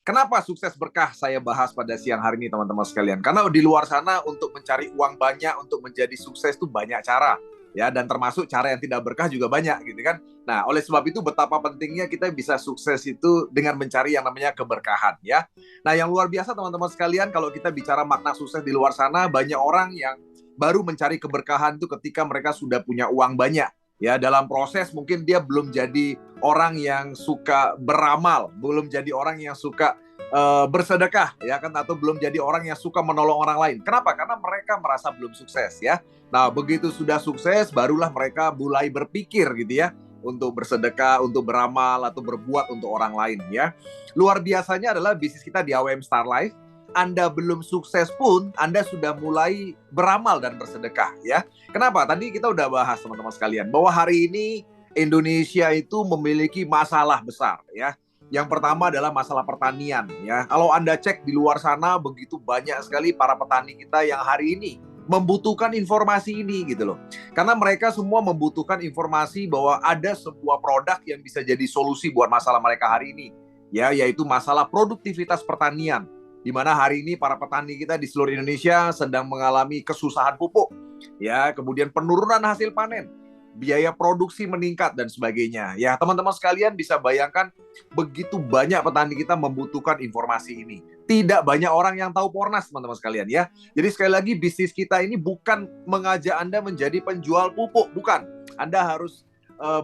Kenapa sukses berkah saya bahas pada siang hari ini teman-teman sekalian? Karena di luar sana untuk mencari uang banyak, untuk menjadi sukses itu banyak cara. Ya, dan termasuk cara yang tidak berkah juga banyak gitu kan. Nah, oleh sebab itu betapa pentingnya kita bisa sukses itu dengan mencari yang namanya keberkahan ya. Nah, yang luar biasa teman-teman sekalian, kalau kita bicara makna sukses di luar sana, banyak orang yang baru mencari keberkahan itu ketika mereka sudah punya uang banyak. Ya, dalam proses mungkin dia belum jadi orang yang suka beramal, belum jadi orang yang suka bersedekah, ya kan, atau belum jadi orang yang suka menolong orang lain. Kenapa? Karena mereka merasa belum sukses, ya. Nah, begitu sudah sukses, barulah mereka mulai berpikir gitu ya, untuk bersedekah, untuk beramal, atau berbuat untuk orang lain, ya. Luar biasanya adalah bisnis kita di AWM Star Life. Anda belum sukses pun, Anda sudah mulai beramal dan bersedekah, ya. Kenapa? Tadi kita udah bahas teman-teman sekalian bahwa hari ini Indonesia itu memiliki masalah besar, ya. Yang pertama adalah masalah pertanian, ya. Kalau Anda cek di luar sana begitu banyak sekali para petani kita yang hari ini membutuhkan informasi ini gitu loh. Karena mereka semua membutuhkan informasi bahwa ada sebuah produk yang bisa jadi solusi buat masalah mereka hari ini, ya, yaitu masalah produktivitas pertanian. Di mana hari ini para petani kita di seluruh Indonesia sedang mengalami kesusahan pupuk, ya, kemudian penurunan hasil panen, biaya produksi meningkat dan sebagainya. Ya, teman-teman sekalian bisa bayangkan begitu banyak petani kita membutuhkan informasi ini. Tidak banyak orang yang tahu Pornas, teman-teman sekalian ya. Jadi sekali lagi bisnis kita ini bukan mengajak Anda menjadi penjual pupuk, bukan. Anda harus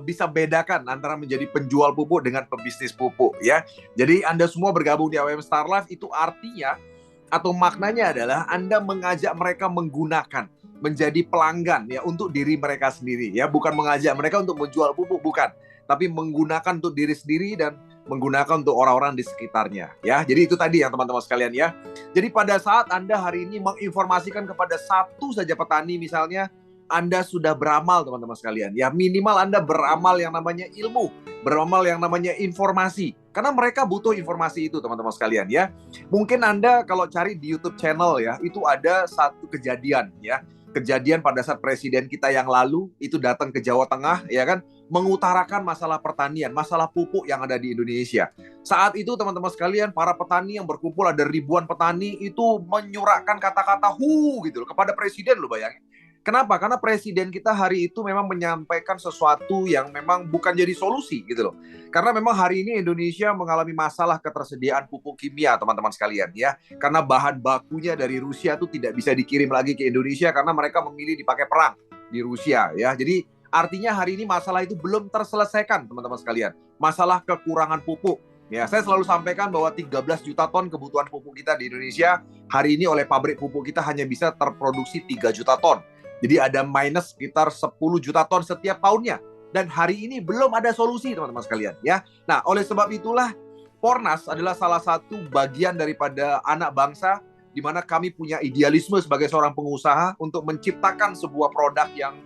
bisa bedakan antara menjadi penjual pupuk dengan pebisnis pupuk ya. Jadi Anda semua bergabung di AWM Star Life itu artinya atau maknanya adalah Anda mengajak mereka menggunakan, menjadi pelanggan ya untuk diri mereka sendiri ya, bukan mengajak mereka untuk menjual pupuk, bukan, tapi menggunakan untuk diri sendiri dan menggunakan untuk orang-orang di sekitarnya ya. Jadi itu tadi yang teman-teman sekalian ya. Jadi pada saat Anda hari ini menginformasikan kepada satu saja petani misalnya, Anda sudah beramal teman-teman sekalian. Ya minimal Anda beramal yang namanya ilmu, beramal yang namanya informasi. Karena mereka butuh informasi itu teman-teman sekalian ya. Mungkin Anda kalau cari di YouTube channel ya, itu ada satu kejadian ya. Kejadian pada saat presiden kita yang lalu itu datang ke Jawa Tengah ya kan, mengutarakan masalah pertanian, masalah pupuk yang ada di Indonesia. Saat itu teman-teman sekalian, para petani yang berkumpul ada ribuan petani itu menyuarakan kata-kata hu gitu loh kepada presiden loh, bayangin. Kenapa? Karena presiden kita hari itu memang menyampaikan sesuatu yang memang bukan jadi solusi gitu loh. Karena memang hari ini Indonesia mengalami masalah ketersediaan pupuk kimia teman-teman sekalian ya. Karena bahan bakunya dari Rusia itu tidak bisa dikirim lagi ke Indonesia karena mereka memilih dipakai perang di Rusia ya. Jadi artinya hari ini masalah itu belum terselesaikan teman-teman sekalian. Masalah kekurangan pupuk. Ya, saya selalu sampaikan bahwa 13 juta ton kebutuhan pupuk kita di Indonesia hari ini oleh pabrik pupuk kita hanya bisa terproduksi 3 juta ton. Jadi ada minus sekitar 10 juta ton setiap tahunnya. Dan hari ini belum ada solusi teman-teman sekalian ya. Nah, oleh sebab itulah Pornas adalah salah satu bagian daripada anak bangsa di mana kami punya idealisme sebagai seorang pengusaha untuk menciptakan sebuah produk yang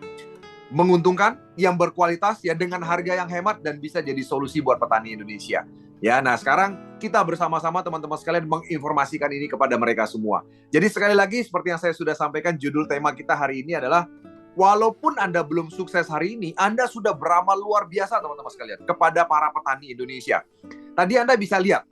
menguntungkan, yang berkualitas ya dengan harga yang hemat dan bisa jadi solusi buat petani Indonesia. Ya, nah sekarang kita bersama-sama teman-teman sekalian menginformasikan ini kepada mereka semua. Jadi sekali lagi seperti yang saya sudah sampaikan, judul tema kita hari ini adalah walaupun Anda belum sukses hari ini, Anda sudah beramal luar biasa teman-teman sekalian kepada para petani Indonesia. Tadi Anda bisa lihat,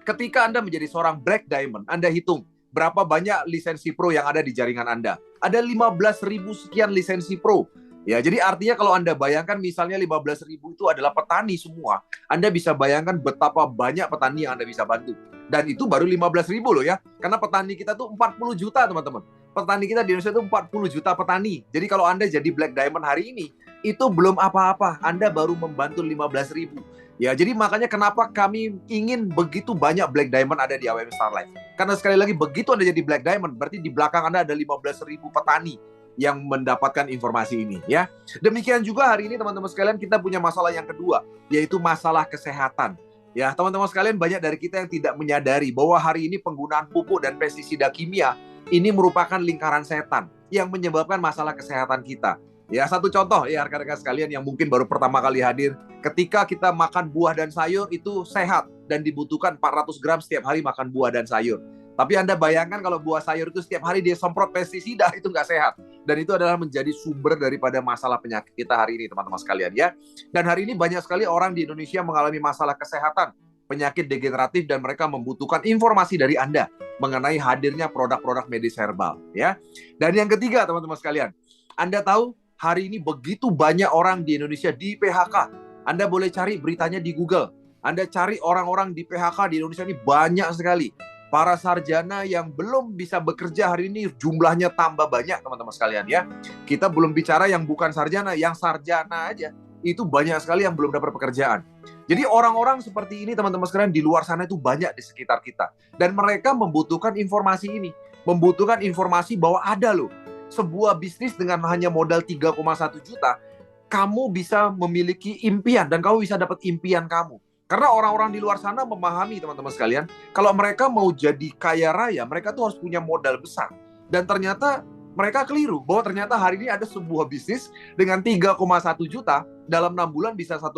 ketika Anda menjadi seorang Black Diamond, Anda hitung berapa banyak lisensi pro yang ada di jaringan Anda. Ada 15.000 sekian lisensi pro. Ya, jadi artinya kalau Anda bayangkan misalnya 15.000 itu adalah petani semua, Anda bisa bayangkan betapa banyak petani yang Anda bisa bantu. Dan itu baru 15.000 loh ya, karena petani kita tuh 40 juta teman-teman. Petani kita di Indonesia itu 40 juta petani. Jadi kalau Anda jadi Black Diamond hari ini, itu belum apa-apa, Anda baru membantu 15.000. Ya, jadi makanya kenapa kami ingin begitu banyak Black Diamond ada di AWM Star Life. Karena sekali lagi begitu Anda jadi Black Diamond, berarti di belakang Anda ada 15.000 petani yang mendapatkan informasi ini ya. Demikian juga hari ini teman-teman sekalian kita punya masalah yang kedua, yaitu masalah kesehatan. Ya, teman-teman sekalian banyak dari kita yang tidak menyadari bahwa hari ini penggunaan pupuk dan pestisida kimia ini merupakan lingkaran setan yang menyebabkan masalah kesehatan kita. Ya, satu contoh ya rekan-rekan sekalian yang mungkin baru pertama kali hadir, ketika kita makan buah dan sayur itu sehat dan dibutuhkan 400 gram setiap hari makan buah dan sayur. Tapi Anda bayangkan kalau buah sayur itu setiap hari dia semprot pestisida, itu nggak sehat. Dan itu adalah menjadi sumber daripada masalah penyakit kita hari ini, teman-teman sekalian ya. Dan hari ini banyak sekali orang di Indonesia mengalami masalah kesehatan. penyakit degeneratif dan mereka membutuhkan informasi dari Anda mengenai hadirnya produk-produk medis herbal, ya. Dan yang ketiga, teman-teman sekalian, Anda tahu hari ini begitu banyak orang di Indonesia di PHK. Anda boleh cari beritanya di Google. Anda cari orang-orang di PHK di Indonesia ini banyak sekali. Para sarjana yang belum bisa bekerja hari ini jumlahnya tambah banyak, teman-teman sekalian, ya. Kita belum bicara yang bukan sarjana, yang sarjana aja itu banyak sekali yang belum dapat pekerjaan. Jadi orang-orang seperti ini, teman-teman sekalian, di luar sana itu banyak di sekitar kita. Dan mereka membutuhkan informasi ini. Membutuhkan informasi bahwa ada loh sebuah bisnis dengan hanya modal 3,1 juta, kamu bisa memiliki impian dan kamu bisa dapat impian kamu. Karena orang-orang di luar sana memahami, teman-teman sekalian, kalau mereka mau jadi kaya raya, mereka tuh harus punya modal besar. Dan ternyata mereka keliru bahwa ternyata hari ini ada sebuah bisnis dengan 3,1 juta dalam 6 bulan bisa 1,7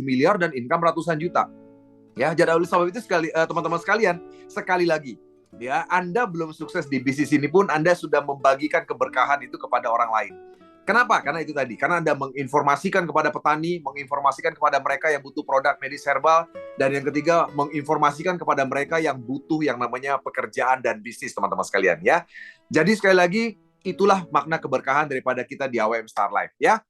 miliar dan income ratusan juta. Ya, jadi oleh sebab itu teman-teman sekalian, sekali lagi, ya, Anda belum sukses di bisnis ini pun Anda sudah membagikan keberkahan itu kepada orang lain. Kenapa? Karena itu tadi, karena Anda menginformasikan kepada petani, menginformasikan kepada mereka yang butuh produk medis herbal, dan yang ketiga, menginformasikan kepada mereka yang butuh yang namanya pekerjaan dan bisnis, teman-teman sekalian, ya. Jadi sekali lagi, itulah makna keberkahan daripada kita di AWM Star Life, ya.